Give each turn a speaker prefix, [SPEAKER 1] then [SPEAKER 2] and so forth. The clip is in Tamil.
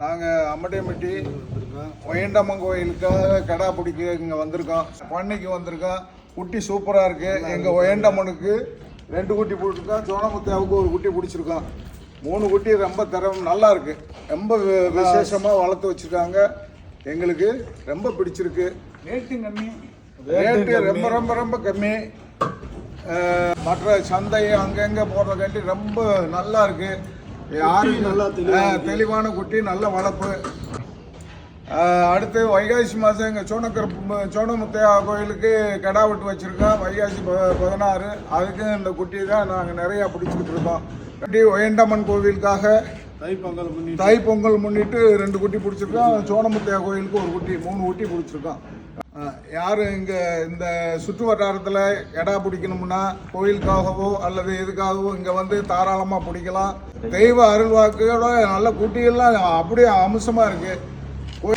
[SPEAKER 1] நாங்கள் அம்மட்டியம்பட்டி ஒயண்டம்மன் கோயிலுக்காக கடா பிடிக்க இங்கே வந்திருக்கோம். பண்ணைக்கு வந்திருக்கோம். குட்டி சூப்பராக இருக்குது. எங்கள் ஒயண்டம்மனுக்கு 2 குட்டி பிடிச்சிருக்கோம். சோனமுத்தியாவுக்கு 1 குட்டி பிடிச்சிருக்கோம். 3 குட்டி ரொம்ப நல்லா இருக்குது. ரொம்ப விசேஷமாக வளர்த்து வச்சுருக்காங்க. எங்களுக்கு ரொம்ப பிடிச்சிருக்கு. ரேட்டு ரொம்ப ரொம்ப ரொம்ப கம்மி. மற்ற சந்தை அங்கங்கே போடுறதுக்காண்டி ரொம்ப நல்லா இருக்கு. தெளிவான குட்டி, நல்ல வளர்ப்பு. அடுத்து வைகாசி மாதம் எங்கள் சோனமுத்தையா கோயிலுக்கு கிடா வெட்டு வச்சுருக்கோம். வைகாசி 16. அதுக்கு இந்த குட்டி தான் நாங்கள் நிறையா பிடிச்சிக்கிட்டு இருக்கோம். குட்டி ஒயண்டம்மன் கோவிலுக்காக தை பொங்கல் முன்னிட்டு 2 குட்டி பிடிச்சிருக்கோம். சோனமுத்தையா கோயிலுக்கு 1 குட்டி, 3 குட்டி பிடிச்சிருக்கோம். யார் இங்கே இந்த சுற்று வட்டாரத்தில் எடா பிடிக்கணும்னா கோயிலுக்காகவோ அல்லது எதுக்காகவோ இங்கே வந்து தாராளமாக பிடிக்கலாம். தெய்வ அருள்வாக்கோட நல்ல குட்டிகள்லாம் அப்படியே அம்சமாக இருக்குது. அப்படி